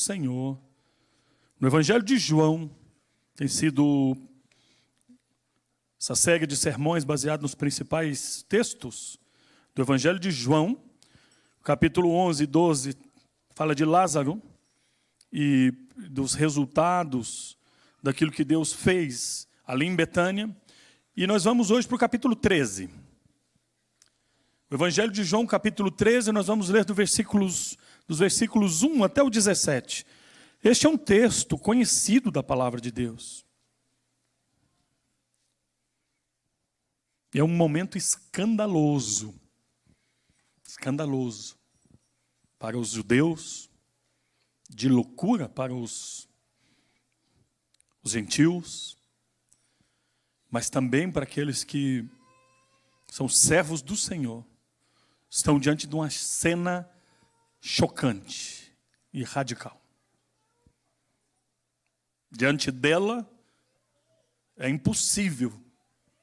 Senhor. No Evangelho de João, tem sido essa série de sermões baseada nos principais textos do Evangelho de João, capítulo 11 e 12, fala de Lázaro e dos resultados daquilo que Deus fez ali em Betânia. E nós vamos hoje para o capítulo 13. O Evangelho de João, capítulo 13, nós vamos ler dos versículos 1 até o 17. Este é um texto conhecido da palavra de Deus. É um momento escandaloso para os judeus, de loucura para os gentios, mas também para aqueles que são servos do Senhor, estão diante de uma cena chocante e radical. Diante dela, é impossível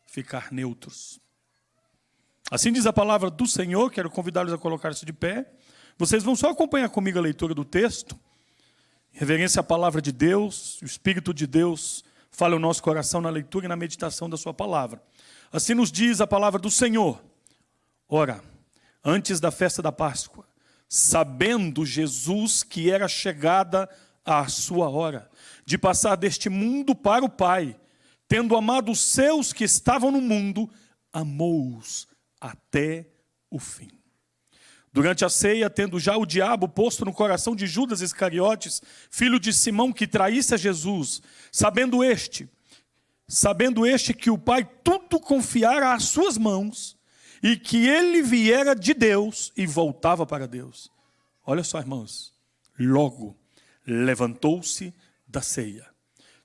ficar neutros. Assim diz a palavra do Senhor, quero convidá-los a colocar-se de pé. Vocês vão só acompanhar comigo a leitura do texto. Em reverência à palavra de Deus, o Espírito de Deus fala o nosso coração na leitura e na meditação da sua palavra. Assim nos diz a palavra do Senhor. Ora, antes da festa da Páscoa, sabendo Jesus que era chegada a sua hora de passar deste mundo para o Pai, tendo amado os seus que estavam no mundo, amou-os até o fim. Durante a ceia, tendo já o diabo posto no coração de Judas Iscariotes, filho de Simão, que traísse a Jesus, sabendo este que o Pai tudo confiara às suas mãos, e que ele viera de Deus e voltava para Deus. Olha só, irmãos, logo levantou-se da ceia,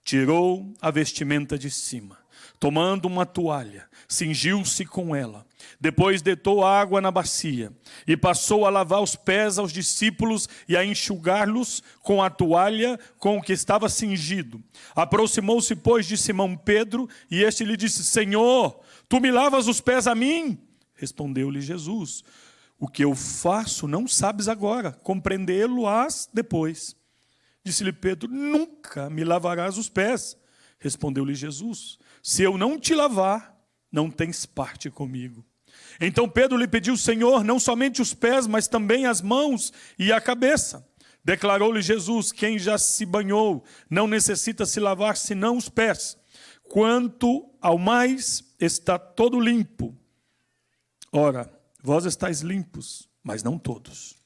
tirou a vestimenta de cima, tomando uma toalha, cingiu-se com ela. Depois deitou água na bacia e passou a lavar os pés aos discípulos e a enxugar-los com a toalha com o que estava cingido. Aproximou-se, pois, de Simão Pedro e este lhe disse: Senhor, tu me lavas os pés a mim? Respondeu-lhe Jesus: o que eu faço não sabes agora, compreendê-lo-ás depois. Disse-lhe Pedro: nunca me lavarás os pés. Respondeu-lhe Jesus: se eu não te lavar, não tens parte comigo. Então Pedro lhe pediu: Senhor, não somente os pés, mas também as mãos e a cabeça. Declarou-lhe Jesus: quem já se banhou não necessita se lavar senão os pés. Quanto ao mais, está todo limpo. Ora, vós estáis limpos, mas não todos.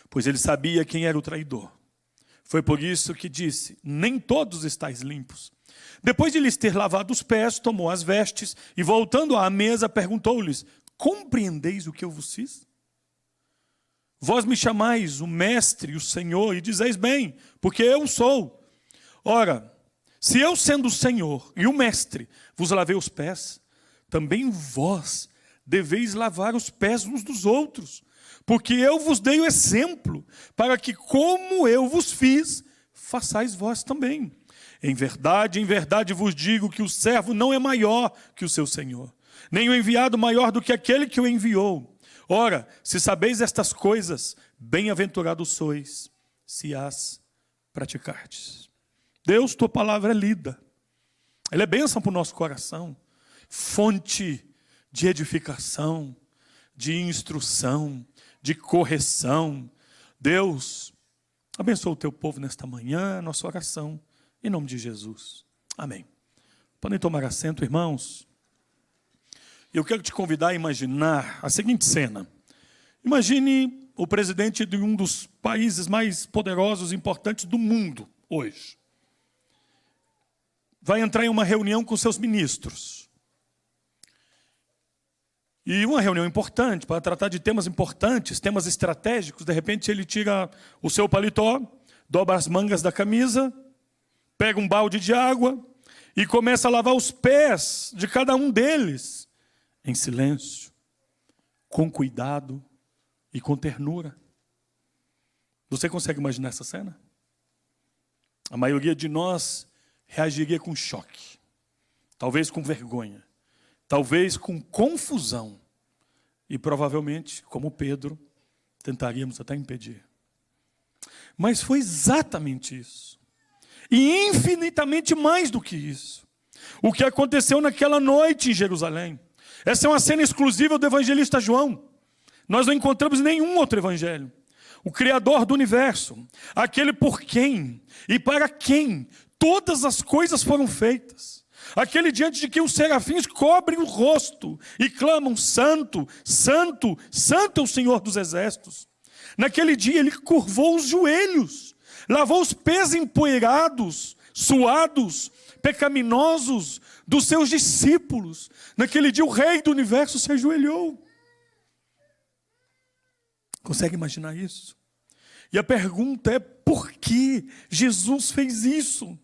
Pois ele sabia quem era o traidor. Foi por isso que disse: nem todos estáis limpos. Depois de lhes ter lavado os pés, tomou as vestes e, voltando à mesa, perguntou-lhes: compreendeis o que eu vos fiz? Vós me chamais o mestre, o Senhor, e dizeis bem, porque eu sou. Ora, se eu, sendo o Senhor e o mestre, vos lavei os pés, também vós deveis lavar os pés uns dos outros, porque eu vos dei o exemplo, para que, como eu vos fiz, façais vós também. Em verdade vos digo que o servo não é maior que o seu senhor, nem o enviado maior do que aquele que o enviou. Ora, se sabeis estas coisas, bem-aventurados sois, se as praticardes. Deus, tua palavra é lida. Ela é bênção para o nosso coração, fonte de edificação, de instrução, de correção. Deus, abençoa o teu povo nesta manhã, nossa oração, em nome de Jesus. Amém. Podem tomar assento, irmãos. Eu quero te convidar a imaginar a seguinte cena. Imagine o presidente de um dos países mais poderosos e importantes do mundo hoje. Vai entrar em uma reunião com seus ministros. E uma reunião importante, para tratar de temas importantes, temas estratégicos. De repente ele tira o seu paletó, dobra as mangas da camisa, pega um balde de água e começa a lavar os pés de cada um deles, em silêncio, com cuidado e com ternura. Você consegue imaginar essa cena? A maioria de nós reagiria com choque, talvez com vergonha, talvez com confusão e provavelmente, como Pedro, tentaríamos até impedir. Mas foi exatamente isso. E infinitamente mais do que isso. O que aconteceu naquela noite em Jerusalém. Essa é uma cena exclusiva do evangelista João. Nós não encontramos em nenhum outro evangelho. O Criador do universo, aquele por quem e para quem todas as coisas foram feitas. Aquele diante de quem os serafins cobrem o rosto e clamam: Santo, Santo, Santo é o Senhor dos exércitos. Naquele dia ele curvou os joelhos, lavou os pés empoeirados, suados, pecaminosos dos seus discípulos. Naquele dia o Rei do universo se ajoelhou. Consegue imaginar isso? E a pergunta é: por que Jesus fez isso?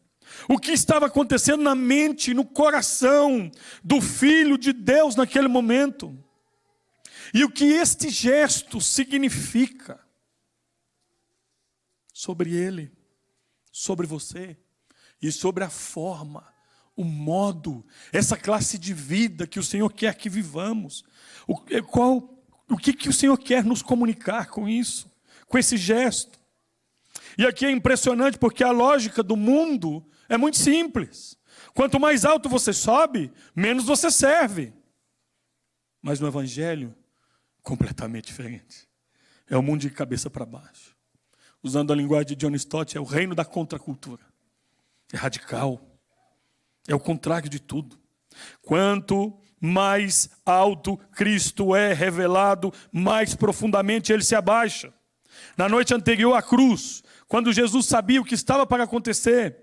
O que estava acontecendo na mente, no coração do Filho de Deus naquele momento? E o que este gesto significa sobre ele, sobre você e sobre a forma, o modo, essa classe de vida que o Senhor quer que vivamos? O que o Senhor quer nos comunicar com isso, com esse gesto? E aqui é impressionante porque a lógica do mundo é muito simples. Quanto mais alto você sobe, menos você serve. Mas no Evangelho, completamente diferente. É o mundo de cabeça para baixo. Usando a linguagem de John Stott, é o reino da contracultura. É radical. É o contrário de tudo. Quanto mais alto Cristo é revelado, mais profundamente ele se abaixa. Na noite anterior à cruz, quando Jesus sabia o que estava para acontecer,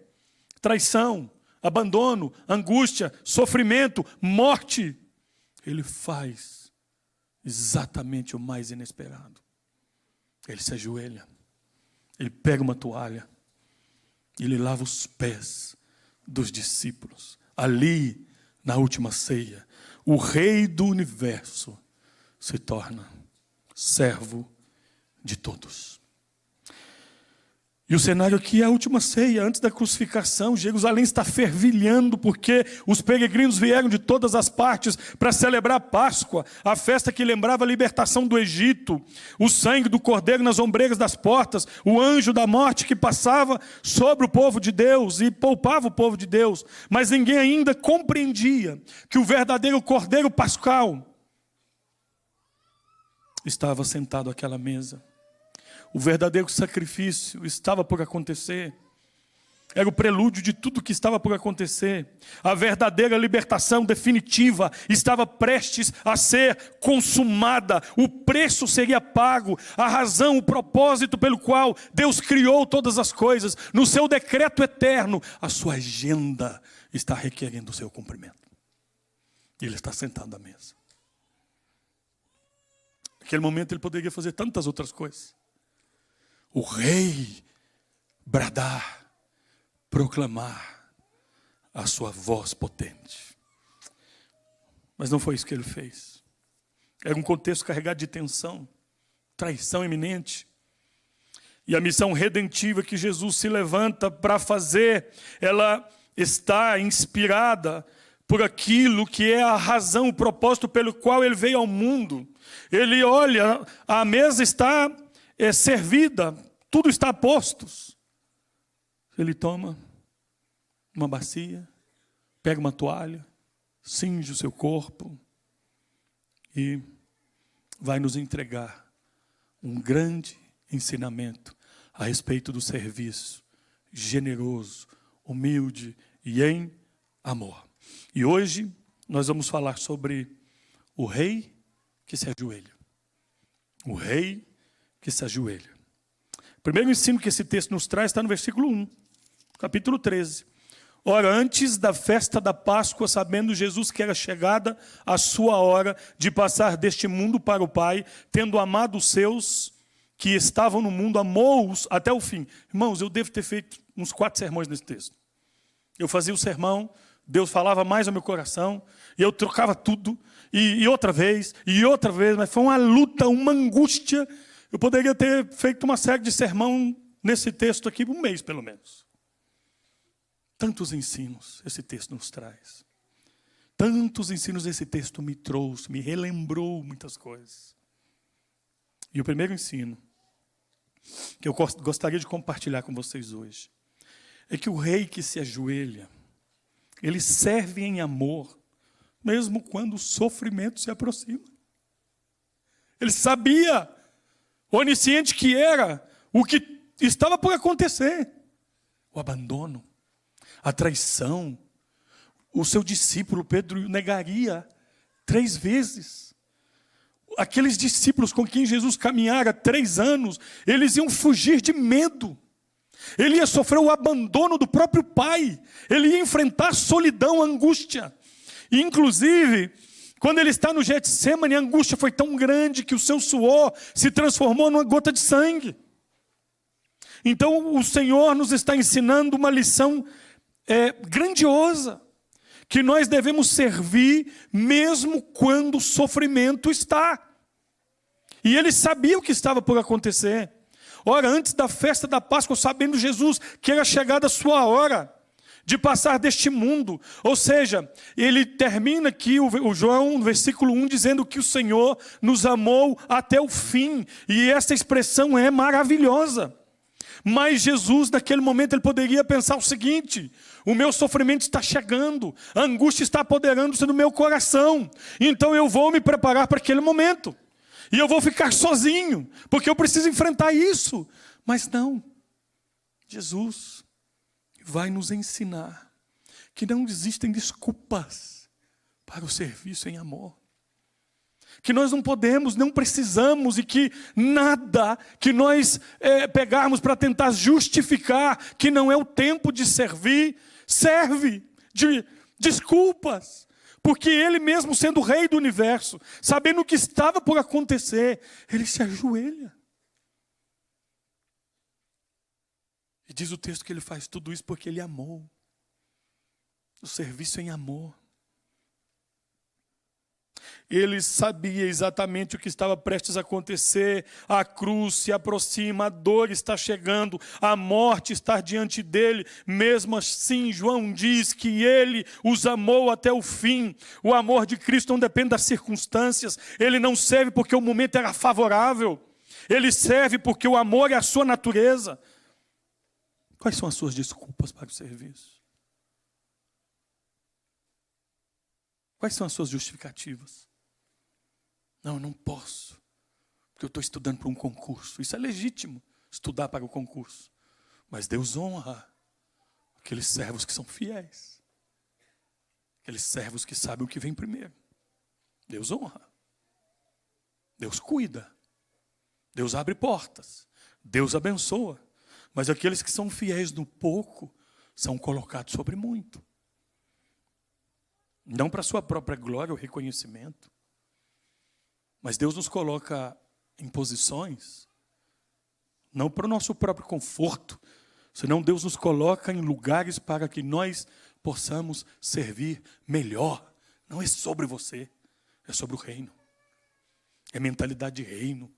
traição, abandono, angústia, sofrimento, morte, ele faz exatamente o mais inesperado. Ele se ajoelha, ele pega uma toalha, ele lava os pés dos discípulos. Ali, na última ceia, o Rei do universo se torna servo de todos. E o cenário aqui é a última ceia, antes da crucificação. Jerusalém está fervilhando porque os peregrinos vieram de todas as partes para celebrar a Páscoa, a festa que lembrava a libertação do Egito, o sangue do cordeiro nas ombreiras das portas, o anjo da morte que passava sobre o povo de Deus e poupava o povo de Deus. Mas ninguém ainda compreendia que o verdadeiro cordeiro pascal estava sentado àquela mesa. O verdadeiro sacrifício estava por acontecer. Era o prelúdio de tudo que estava por acontecer. A verdadeira libertação definitiva estava prestes a ser consumada. O preço seria pago. A razão, o propósito pelo qual Deus criou todas as coisas, no seu decreto eterno, a sua agenda está requerendo o seu cumprimento. Ele está sentado à mesa. Naquele momento ele poderia fazer tantas outras coisas. O rei bradar, proclamar a sua voz potente. Mas não foi isso que ele fez. Era um contexto carregado de tensão, traição iminente. E a missão redentiva que Jesus se levanta para fazer, ela está inspirada por aquilo que é a razão, o propósito pelo qual ele veio ao mundo. Ele olha, a mesa está servida, tudo está a postos. Ele toma uma bacia, pega uma toalha, cinge o seu corpo e vai nos entregar um grande ensinamento a respeito do serviço generoso, humilde e em amor. E hoje nós vamos falar sobre o rei que se ajoelha. O rei que se ajoelha. O primeiro ensino que esse texto nos traz está no versículo 1, capítulo 13. Ora, antes da festa da Páscoa, sabendo Jesus que era chegada a sua hora de passar deste mundo para o Pai, tendo amado os seus que estavam no mundo, amou-os até o fim. Irmãos, eu devo ter feito uns 4 sermões nesse texto. Eu fazia o sermão, Deus falava mais ao meu coração, e eu trocava tudo, e outra vez, mas foi uma luta, uma angústia. Eu poderia ter feito uma série de sermão nesse texto aqui, um mês pelo menos. Tantos ensinos esse texto nos traz. Tantos ensinos esse texto me trouxe, me relembrou muitas coisas. E o primeiro ensino que eu gostaria de compartilhar com vocês hoje, é que o rei que se ajoelha, ele serve em amor, mesmo quando o sofrimento se aproxima. Ele sabia, onisciente que era, o que estava por acontecer. O abandono, a traição. O seu discípulo Pedro negaria 3 vezes. Aqueles discípulos com quem Jesus caminhara 3 anos, eles iam fugir de medo. Ele ia sofrer o abandono do próprio Pai. Ele ia enfrentar solidão, angústia. E, inclusive, quando ele está no Getsemane, a angústia foi tão grande que o seu suor se transformou numa gota de sangue. Então, o Senhor nos está ensinando uma lição grandiosa, que nós devemos servir mesmo quando o sofrimento está. E ele sabia o que estava por acontecer. Ora, antes da festa da Páscoa, sabendo Jesus que era chegada a sua hora de passar deste mundo. Ou seja, ele termina aqui o João, no versículo 1, dizendo que o Senhor nos amou até o fim. E essa expressão é maravilhosa. Mas Jesus, naquele momento, ele poderia pensar o seguinte: o meu sofrimento está chegando, a angústia está apoderando-se do meu coração, então eu vou me preparar para aquele momento, e eu vou ficar sozinho, porque eu preciso enfrentar isso. Mas não, Jesus vai nos ensinar que não existem desculpas para o serviço em amor. Que nós não podemos, não precisamos, e que nada que nós pegarmos para tentar justificar que não é o tempo de servir, serve de desculpas. Porque ele mesmo, sendo o rei do universo, sabendo o que estava por acontecer, ele se ajoelha. E diz o texto que ele faz tudo isso porque ele amou. O serviço em amor. Ele sabia exatamente o que estava prestes a acontecer. A cruz se aproxima, a dor está chegando, a morte está diante dele. Mesmo assim, João diz que ele os amou até o fim. O amor de Cristo não depende das circunstâncias. Ele não serve porque o momento era favorável. Ele serve porque o amor é a sua natureza. Quais são as suas desculpas para o serviço? Quais são as suas justificativas? Não, eu não posso, porque eu estou estudando para um concurso. Isso é legítimo, estudar para o concurso. Mas Deus honra aqueles servos que são fiéis. Aqueles servos que sabem o que vem primeiro. Deus honra. Deus cuida. Deus abre portas. Deus abençoa. Mas aqueles que são fiéis no pouco são colocados sobre muito. Não para a sua própria glória ou reconhecimento. Mas Deus nos coloca em posições, não para o nosso próprio conforto, senão Deus nos coloca em lugares para que nós possamos servir melhor. Não é sobre você, é sobre o reino. É mentalidade de reino.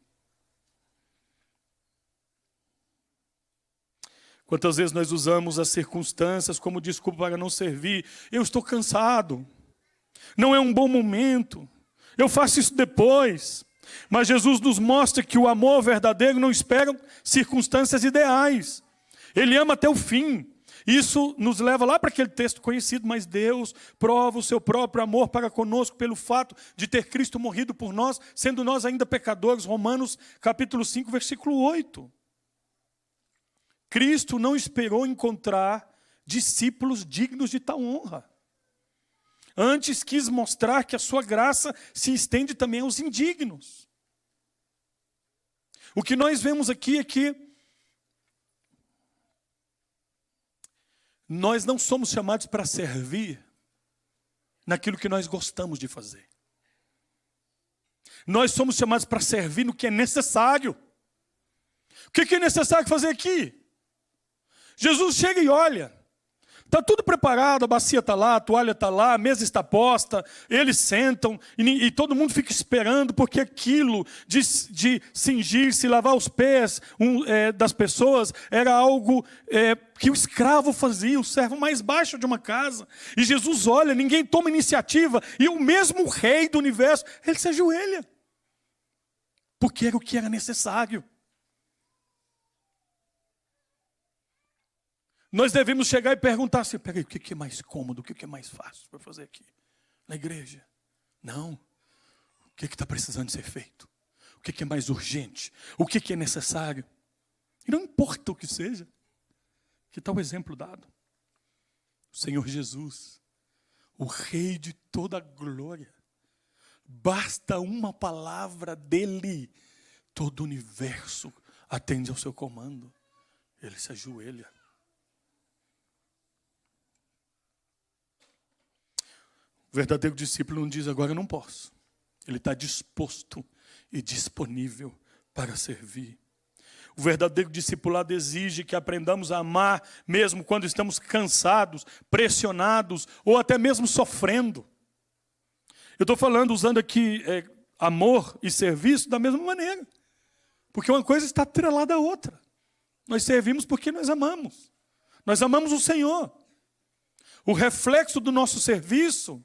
Quantas vezes nós usamos as circunstâncias como desculpa para não servir? Eu estou cansado. Não é um bom momento. Eu faço isso depois. Mas Jesus nos mostra que o amor verdadeiro não espera circunstâncias ideais. Ele ama até o fim. Isso nos leva lá para aquele texto conhecido, mas Deus prova o seu próprio amor para conosco pelo fato de ter Cristo morrido por nós, sendo nós ainda pecadores. Romanos capítulo 5, versículo 8. Cristo não esperou encontrar discípulos dignos de tal honra. Antes quis mostrar que a sua graça se estende também aos indignos. O que nós vemos aqui é que nós não somos chamados para servir naquilo que nós gostamos de fazer. Nós somos chamados para servir no que é necessário. O que é necessário fazer aqui? Jesus chega e olha. Está tudo preparado, a bacia está lá, a toalha está lá, a mesa está posta, eles sentam e todo mundo fica esperando, porque aquilo de cingir-se, lavar os pés das pessoas era algo que o escravo fazia, o servo mais baixo de uma casa. E Jesus olha, ninguém toma iniciativa, e o mesmo rei do universo, ele se ajoelha, porque era o que era necessário. Nós devemos chegar e perguntar assim, peraí, o que é mais cômodo, o que é mais fácil para fazer aqui na igreja? Não. O que está precisando ser feito? O que é mais urgente? O que é necessário? E não importa o que seja. Que tal o exemplo dado? O Senhor Jesus, o Rei de toda a glória. Basta uma palavra dele, todo o universo atende ao seu comando. Ele se ajoelha. O verdadeiro discípulo não diz, agora eu não posso. Ele está disposto e disponível para servir. O verdadeiro discipulado exige que aprendamos a amar, mesmo quando estamos cansados, pressionados ou até mesmo sofrendo. Eu estou falando, usando aqui amor e serviço da mesma maneira. Porque uma coisa está atrelada à outra. Nós servimos porque nós amamos. Nós amamos o Senhor. O reflexo do nosso serviço,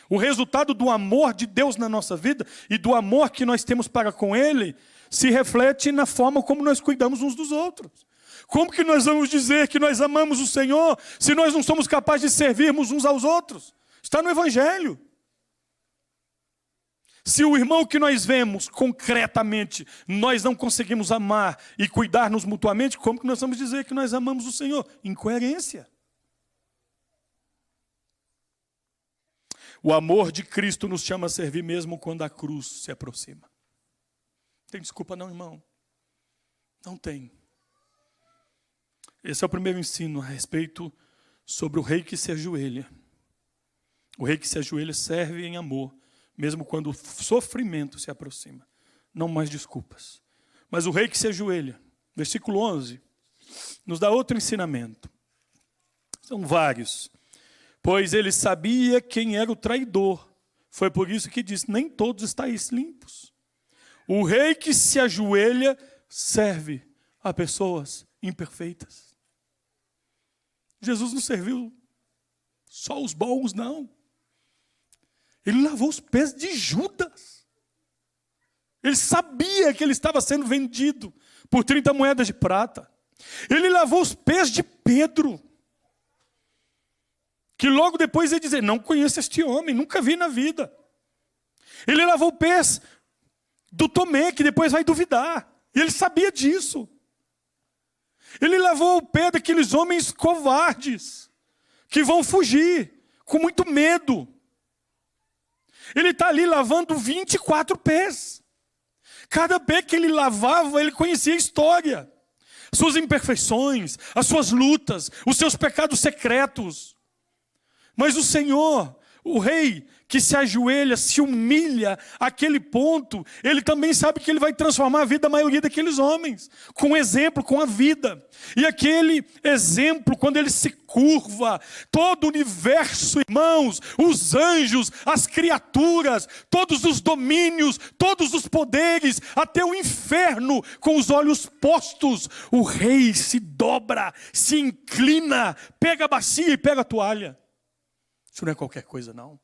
o resultado do amor de Deus na nossa vida e do amor que nós temos para com Ele, se reflete na forma como nós cuidamos uns dos outros. Como que nós vamos dizer que nós amamos o Senhor se nós não somos capazes de servirmos uns aos outros? Está no Evangelho. Se o irmão que nós vemos concretamente, nós não conseguimos amar e cuidar-nos mutuamente, como que nós vamos dizer que nós amamos o Senhor? Incoerência. O amor de Cristo nos chama a servir mesmo quando a cruz se aproxima. Tem desculpa não, irmão? Não tem. Esse é o primeiro ensino a respeito sobre o rei que se ajoelha. O rei que se ajoelha serve em amor, mesmo quando o sofrimento se aproxima. Não mais desculpas. Mas o rei que se ajoelha, versículo 11, nos dá outro ensinamento. São vários. Pois ele sabia quem era o traidor. Foi por isso que disse, nem todos estáis limpos. O rei que se ajoelha serve a pessoas imperfeitas. Jesus não serviu só os bons, não. Ele lavou os pés de Judas. Ele sabia que ele estava sendo vendido por 30 moedas de prata. Ele lavou os pés de Pedro, que logo depois ia dizer, não conheço este homem, nunca vi na vida. Ele lavou pés do Tomé, que depois vai duvidar. E ele sabia disso. Ele lavou o pé daqueles homens covardes, que vão fugir, com muito medo. Ele está ali lavando 24 pés. Cada pé que ele lavava, ele conhecia a história. Suas imperfeições, as suas lutas, os seus pecados secretos. Mas o Senhor, o rei que se ajoelha, se humilha àquele ponto, ele também sabe que ele vai transformar a vida da maioria daqueles homens, com exemplo, com a vida. E aquele exemplo, quando ele se curva, todo o universo, irmãos, os anjos, as criaturas, todos os domínios, todos os poderes, até o inferno, com os olhos postos, o rei se dobra, se inclina, pega a bacia e pega a toalha. Isso não é qualquer coisa, não.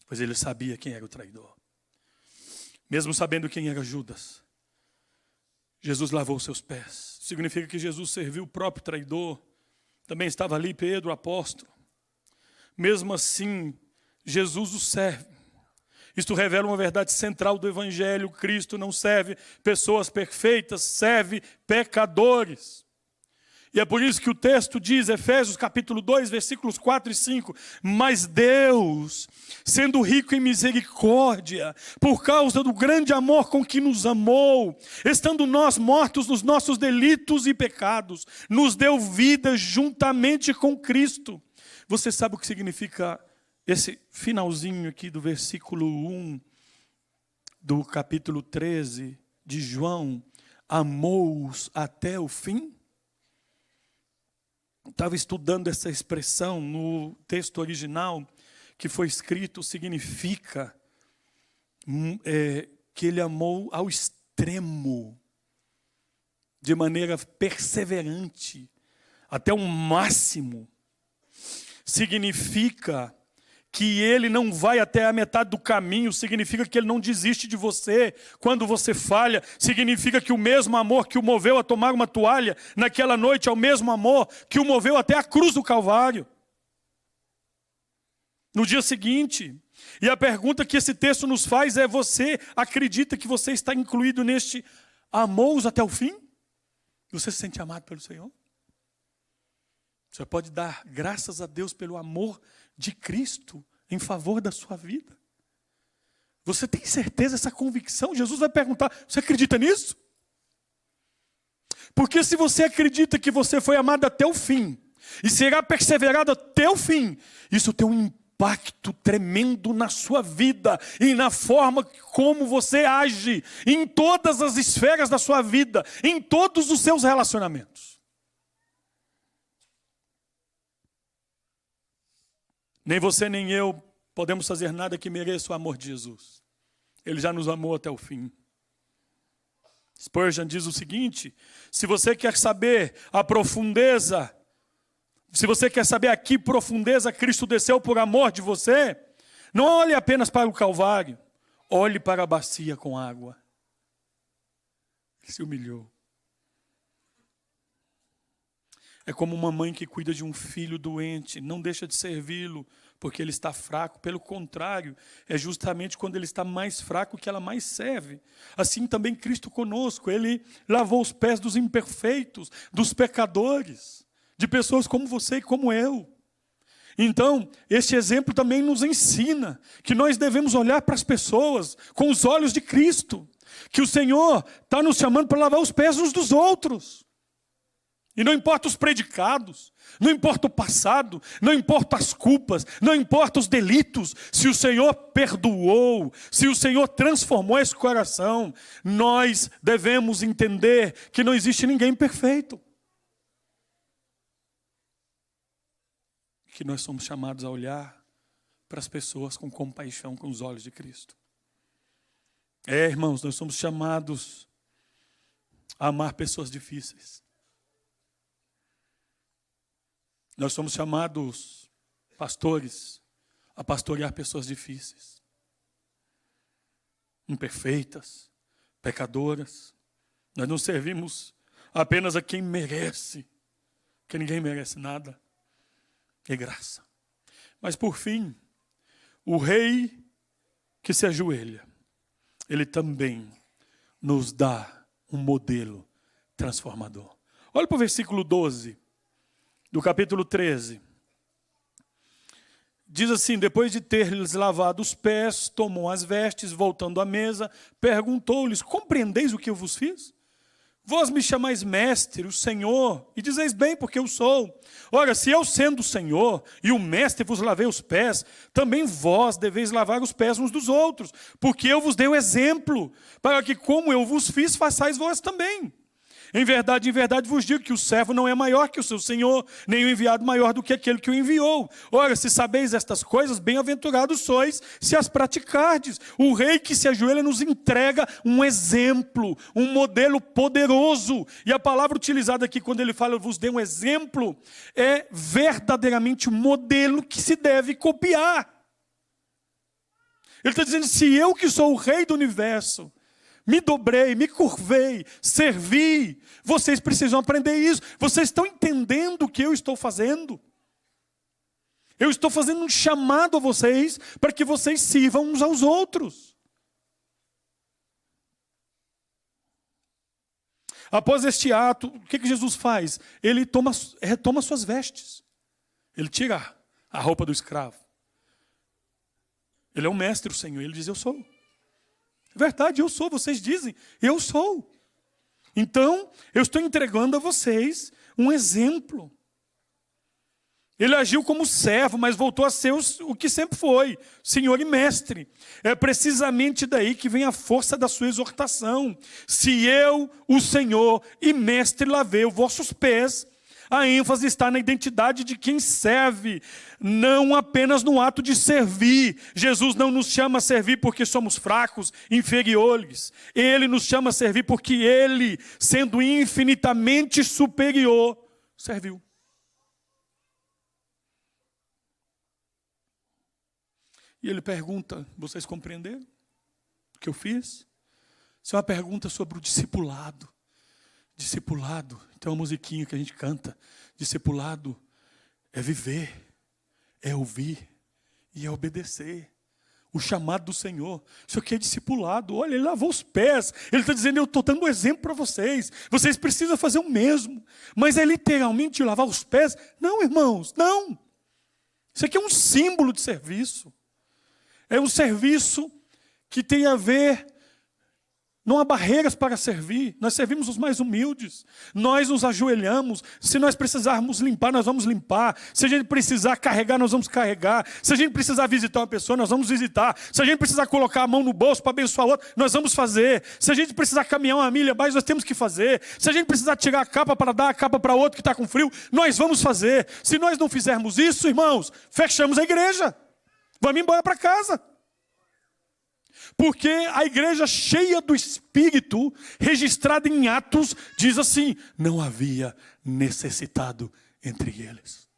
Pois ele sabia quem era o traidor. Mesmo sabendo quem era Judas, Jesus lavou seus pés. Significa que Jesus serviu o próprio traidor. Também estava ali Pedro, o apóstolo. Mesmo assim, Jesus o serve. Isto revela uma verdade central do Evangelho. Cristo não serve pessoas perfeitas, serve pecadores. E é por isso que o texto diz, Efésios capítulo 2, versículos 4 e 5, mas Deus, sendo rico em misericórdia, por causa do grande amor com que nos amou, estando nós mortos nos nossos delitos e pecados, nos deu vida juntamente com Cristo. Você sabe o que significa esse finalzinho aqui do versículo 1 do capítulo 13 de João? Amou-os até o fim? Estava estudando essa expressão no texto original, que foi escrito, significa que ele amou ao extremo, de maneira perseverante, até o máximo. Significa que Ele não vai até a metade do caminho, significa que Ele não desiste de você. Quando você falha, significa que o mesmo amor que o moveu a tomar uma toalha naquela noite é o mesmo amor que o moveu até a cruz do Calvário. No dia seguinte. E a pergunta que esse texto nos faz é: você acredita que você está incluído neste amou-os até o fim? Você se sente amado pelo Senhor? Você pode dar graças a Deus pelo amor de Cristo em favor da sua vida. Você tem certeza, essa convicção? Jesus vai perguntar: você acredita nisso? Porque se você acredita que você foi amado até o fim, e será perseverado até o fim, isso tem um impacto tremendo na sua vida e na forma como você age em todas as esferas da sua vida, em todos os seus relacionamentos. Nem você nem eu podemos fazer nada que mereça o amor de Jesus. Ele já nos amou até o fim. Spurgeon diz o seguinte: se você quer saber a profundeza, se você quer saber a que profundeza Cristo desceu por amor de você, não olhe apenas para o Calvário, olhe para a bacia com água. Ele se humilhou. É como uma mãe que cuida de um filho doente, não deixa de servi-lo porque ele está fraco. Pelo contrário, é justamente quando ele está mais fraco que ela mais serve. Assim também Cristo conosco, Ele lavou os pés dos imperfeitos, dos pecadores, de pessoas como você e como eu. Então, este exemplo também nos ensina que nós devemos olhar para as pessoas com os olhos de Cristo, que o Senhor está nos chamando para lavar os pés uns dos outros. E não importa os predicados, não importa o passado, não importa as culpas, não importa os delitos, se o Senhor perdoou, se o Senhor transformou esse coração, nós devemos entender que não existe ninguém perfeito. Que nós somos chamados a olhar para as pessoas com compaixão, com os olhos de Cristo. Irmãos, nós somos chamados a amar pessoas difíceis. Nós somos chamados, pastores, a pastorear pessoas difíceis, imperfeitas, pecadoras. Nós não servimos apenas a quem merece, porque ninguém merece nada. É graça. Mas por fim, o rei que se ajoelha, ele também nos dá um modelo transformador. Olha para o versículo 12. Do capítulo 13, diz assim: depois de ter-lhes lavado os pés, tomou as vestes, voltando à mesa, perguntou-lhes: compreendeis o que eu vos fiz? Vós me chamais mestre, o Senhor, e dizeis bem, porque eu sou. Ora, se eu sendo o Senhor e o mestre vos lavei os pés, também vós deveis lavar os pés uns dos outros, porque eu vos dei o exemplo, para que como eu vos fiz, façais vós também. Em verdade vos digo que o servo não é maior que o seu senhor, nem o enviado maior do que aquele que o enviou. Ora, se sabeis estas coisas, bem-aventurados sois, se as praticardes. O rei que se ajoelha nos entrega um exemplo, um modelo poderoso. E a palavra utilizada aqui, quando ele fala, eu vos dei um exemplo, é verdadeiramente um modelo que se deve copiar. Ele está dizendo: se eu que sou o rei do universo, me dobrei, me curvei, servi, vocês precisam aprender isso. Vocês estão entendendo o que eu estou fazendo? Eu estou fazendo um chamado a vocês para que vocês sirvam uns aos outros. Após este ato, o que Jesus faz? Ele retoma suas vestes. Ele tira a roupa do escravo. Ele é o mestre, o Senhor. Ele diz: eu sou. Verdade, eu sou. Vocês dizem, eu sou. Então, eu estou entregando a vocês um exemplo. Ele agiu como servo, mas voltou a ser o que sempre foi, Senhor e mestre. É precisamente daí que vem a força da sua exortação. Se eu, o Senhor e mestre, lavei os vossos pés, a ênfase está na identidade de quem serve, não apenas no ato de servir. Jesus não nos chama a servir porque somos fracos, inferiores. Ele nos chama a servir porque Ele, sendo infinitamente superior, serviu. E ele pergunta, vocês compreenderam o que eu fiz? Isso é uma pergunta sobre o discipulado. Discipulado, tem uma musiquinha que a gente canta. Discipulado é viver, é ouvir e é obedecer. O chamado do Senhor. Isso aqui é discipulado. Olha, ele lavou os pés. Ele está dizendo, eu estou dando um exemplo para vocês. Vocês precisam fazer o mesmo. Mas é literalmente lavar os pés? Não, irmãos, não. Isso aqui é um símbolo de serviço. É um serviço que tem a ver... Não há barreiras para servir. Nós servimos os mais humildes. Nós nos ajoelhamos. Se nós precisarmos limpar, nós vamos limpar. Se a gente precisar carregar, nós vamos carregar. Se a gente precisar visitar uma pessoa, nós vamos visitar. Se a gente precisar colocar a mão no bolso para abençoar outro, nós vamos fazer. Se a gente precisar caminhar uma milha mais, nós temos que fazer. Se a gente precisar tirar a capa para dar a capa para outro que está com frio, nós vamos fazer. Se nós não fizermos isso, irmãos, fechamos a igreja. Vamos embora para casa. Porque a igreja cheia do Espírito, registrada em Atos, diz assim, não havia necessitado entre eles.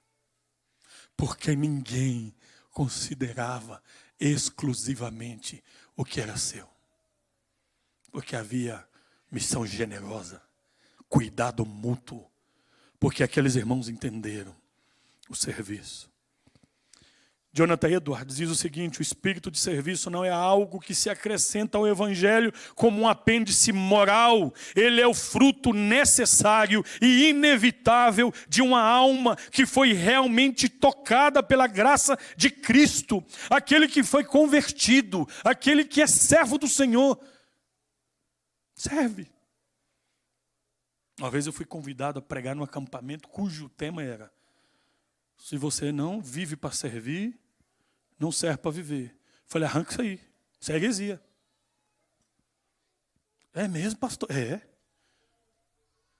Porque ninguém considerava exclusivamente o que era seu. Porque havia missão generosa, cuidado mútuo. Porque aqueles irmãos entenderam o serviço. Jonathan Edwards diz o seguinte, o espírito de serviço não é algo que se acrescenta ao evangelho como um apêndice moral. Ele é o fruto necessário e inevitável de uma alma que foi realmente tocada pela graça de Cristo. Aquele que foi convertido, aquele que é servo do Senhor. Serve. Uma vez eu fui convidado a pregar num acampamento cujo tema era: se você não vive para servir, não serve para viver. Falei, arranca isso aí. Isso é heresia. É mesmo, pastor? É.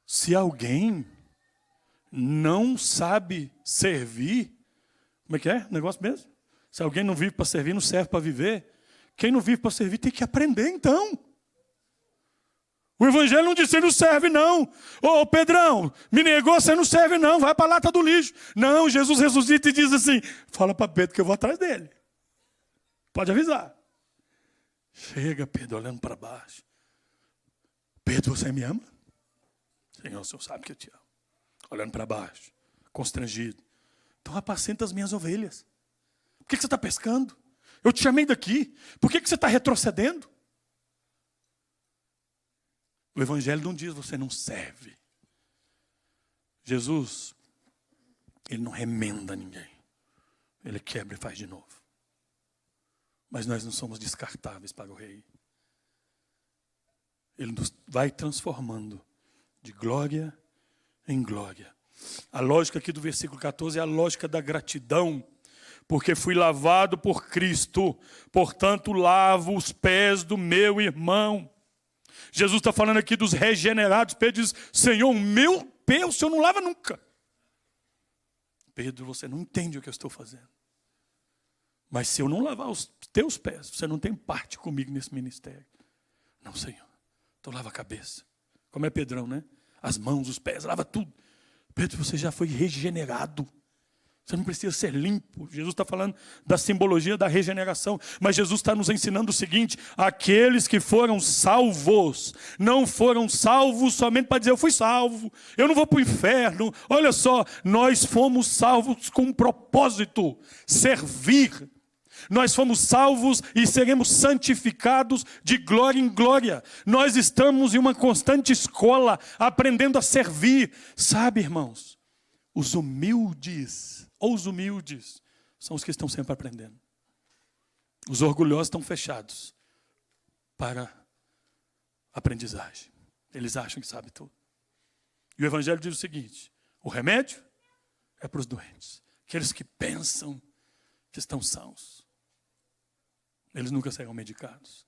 Se alguém não sabe servir, como é que é o negócio mesmo? Se alguém não vive para servir, não serve para viver. Quem não vive para servir tem que aprender então. O evangelho não diz, você não serve não. Ô Pedrão, me negou, você não serve não, vai para a lata do lixo. Não, Jesus ressuscita e diz assim, fala para Pedro que eu vou atrás dele. Pode avisar. Chega Pedro olhando para baixo. Pedro, você me ama? Senhor, o Senhor sabe que eu te amo. Olhando para baixo, constrangido. Então apacenta as minhas ovelhas. Por que você está pescando? Eu te chamei daqui. Por que você está retrocedendo? O evangelho não diz você não serve. Jesus, ele não remenda ninguém. Ele quebra e faz de novo. Mas nós não somos descartáveis para o rei. Ele nos vai transformando de glória em glória. A lógica aqui do versículo 14 é a lógica da gratidão. Porque fui lavado por Cristo, portanto lavo os pés do meu irmão. Jesus está falando aqui dos regenerados. Pedro diz, Senhor, o meu pé o Senhor não lava nunca. Pedro, você não entende o que eu estou fazendo. Mas se eu não lavar os teus pés, você não tem parte comigo nesse ministério. Não, Senhor. Então lava a cabeça. Como é Pedrão, né? As mãos, os pés, lava tudo. Pedro, você já foi regenerado. Você não precisa ser limpo. Jesus está falando da simbologia da regeneração. Mas Jesus está nos ensinando o seguinte: aqueles que foram salvos, não foram salvos somente para dizer, eu fui salvo, eu não vou para o inferno. Olha só, nós fomos salvos com um propósito: servir. Nós fomos salvos e seremos santificados de glória em glória. Nós estamos em uma constante escola, aprendendo a servir. Sabe, irmãos, os humildes, ou os humildes, são os que estão sempre aprendendo. Os orgulhosos estão fechados para aprendizagem. Eles acham que sabem tudo. E o evangelho diz o seguinte: o remédio é para os doentes. Aqueles que pensam que estão sãos. Eles nunca serão medicados.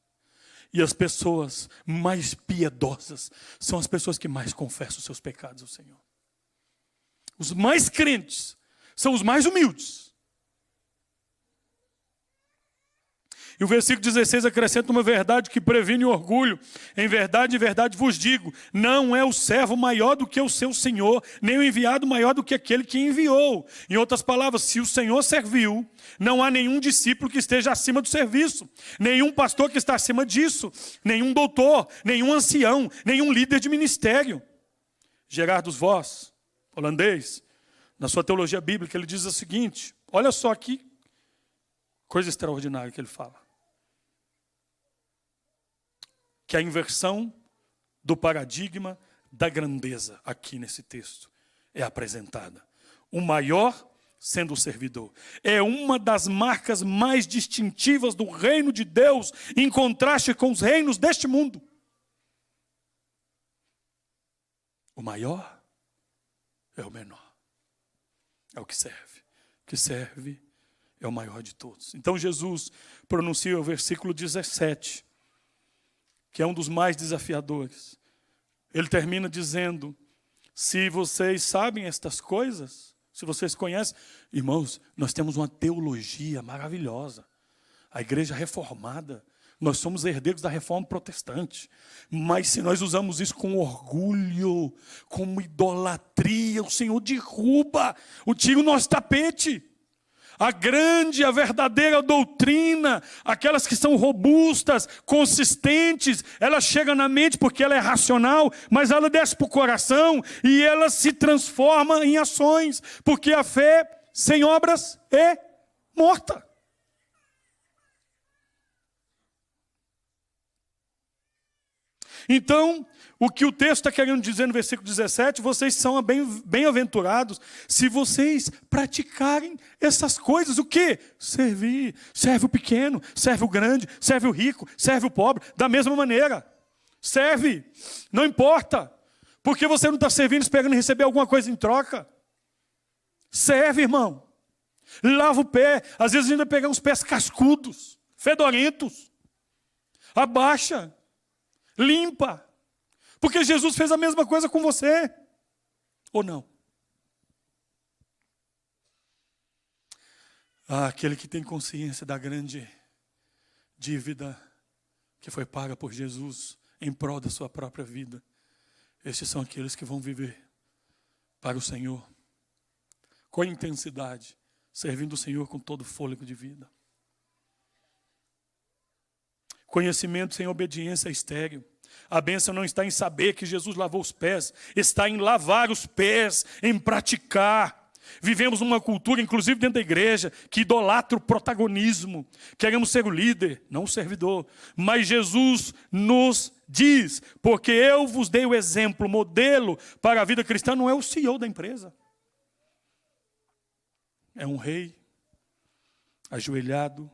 E as pessoas mais piedosas são as pessoas que mais confessam os seus pecados ao Senhor. Os mais crentes são os mais humildes. E o versículo 16 acrescenta uma verdade que previne o orgulho. Em verdade vos digo, não é o servo maior do que o seu senhor, nem o enviado maior do que aquele que enviou. Em outras palavras, se o Senhor serviu, não há nenhum discípulo que esteja acima do serviço, nenhum pastor que está acima disso, nenhum doutor, nenhum ancião, nenhum líder de ministério. Gerardus Voss, holandês, na sua teologia bíblica, ele diz o seguinte, olha só aqui, coisa extraordinária que ele fala. Que a inversão do paradigma da grandeza aqui nesse texto é apresentada. O maior sendo o servidor. É uma das marcas mais distintivas do reino de Deus em contraste com os reinos deste mundo. O maior é o menor. É o que serve. O que serve é o maior de todos. Então Jesus pronuncia o versículo 17, que é um dos mais desafiadores. Ele termina dizendo, se vocês sabem estas coisas, se vocês conhecem, irmãos, nós temos uma teologia maravilhosa. A igreja reformada, nós somos herdeiros da reforma protestante. Mas se nós usamos isso com orgulho, como idolatria, o Senhor derruba, tira o nosso tapete. A verdadeira doutrina, aquelas que são robustas, consistentes, ela chega na mente porque ela é racional, mas ela desce para o coração e ela se transforma em ações, porque a fé sem obras é morta. Então, o que o texto está querendo dizer no versículo 17, vocês são bem-aventurados se vocês praticarem essas coisas. O quê? Servir. Serve o pequeno, serve o grande, serve o rico, serve o pobre, da mesma maneira. Serve, não importa, porque você não está servindo esperando receber alguma coisa em troca. Serve, irmão. Lava o pé, às vezes ainda pegar uns pés cascudos, fedorentos. Abaixa. Limpa. Porque Jesus fez a mesma coisa com você. Ou não? Aquele que tem consciência da grande dívida que foi paga por Jesus em prol da sua própria vida. Estes são aqueles que vão viver para o Senhor com intensidade, servindo o Senhor com todo o fôlego de vida. Conhecimento sem obediência é estéril. A bênção não está em saber que Jesus lavou os pés, está em lavar os pés, em praticar. Vivemos numa cultura, inclusive dentro da igreja, que idolatra o protagonismo. Queremos ser o líder, não o servidor. Mas Jesus nos diz, porque eu vos dei o exemplo, modelo para a vida cristã, não é o CEO da empresa. É um rei, ajoelhado,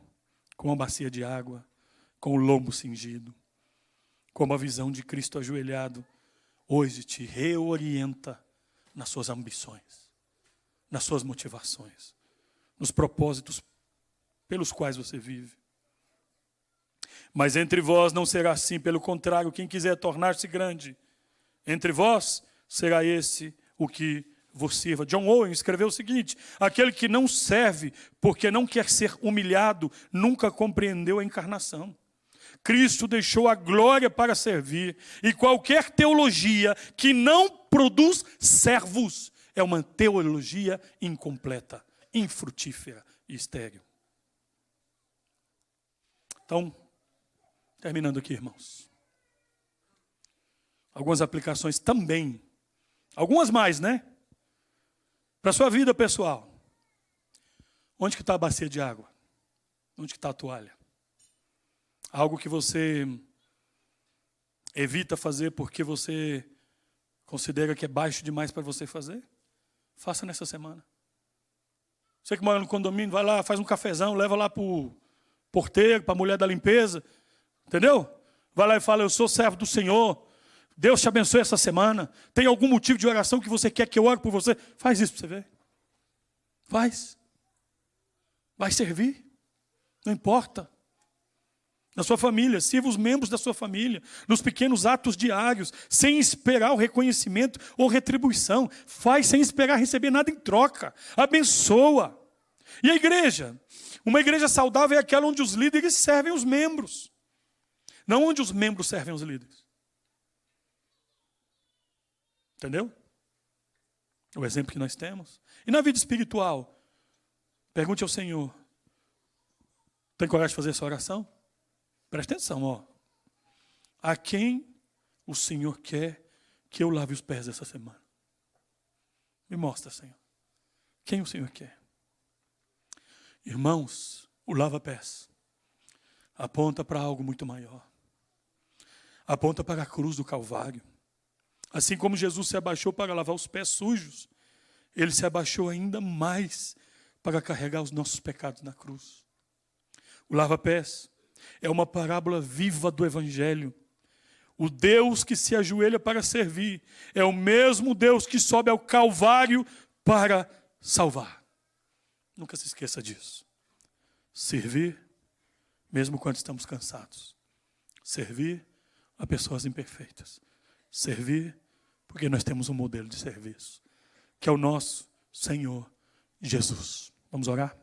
com uma bacia de água, com o lombo cingido, como a visão de Cristo ajoelhado, hoje te reorienta nas suas ambições, nas suas motivações, nos propósitos pelos quais você vive. Mas entre vós não será assim, pelo contrário, quem quiser tornar-se grande, entre vós será esse o que vos sirva. John Owen escreveu o seguinte, aquele que não serve porque não quer ser humilhado, nunca compreendeu a encarnação. Cristo deixou a glória para servir, e qualquer teologia que não produz servos é uma teologia incompleta, infrutífera e estéril. Então, terminando aqui, irmãos. Algumas aplicações também, algumas mais, né? Para a sua vida pessoal. Onde que está a bacia de água? Onde que está a toalha? Algo que você evita fazer porque você considera que é baixo demais para você fazer? Faça nessa semana. Você que mora no condomínio, vai lá, faz um cafezão, leva lá para o porteiro, para a mulher da limpeza. Entendeu? Vai lá e fala, eu sou servo do Senhor. Deus te abençoe essa semana. Tem algum motivo de oração que você quer que eu ore por você? Faz isso para você ver. Faz. Vai servir. Não importa. Na sua família, sirva os membros da sua família, nos pequenos atos diários, sem esperar o reconhecimento ou retribuição. Faz sem esperar receber nada em troca. Abençoa. E a igreja? Uma igreja saudável é aquela onde os líderes servem os membros. Não onde os membros servem os líderes. Entendeu? O exemplo que nós temos. E na vida espiritual? Pergunte ao Senhor. Tem coragem de fazer essa oração? Presta atenção, ó. A quem o Senhor quer que eu lave os pés essa semana? Me mostra, Senhor. Quem o Senhor quer? Irmãos, o lava-pés aponta para algo muito maior. Aponta para a cruz do Calvário. Assim como Jesus se abaixou para lavar os pés sujos, ele se abaixou ainda mais para carregar os nossos pecados na cruz. O lava-pés é uma parábola viva do Evangelho. O Deus que se ajoelha para servir é o mesmo Deus que sobe ao Calvário para salvar. Nunca se esqueça disso. Servir, mesmo quando estamos cansados. Servir a pessoas imperfeitas. Servir porque nós temos um modelo de serviço, que é o nosso Senhor Jesus. Vamos orar?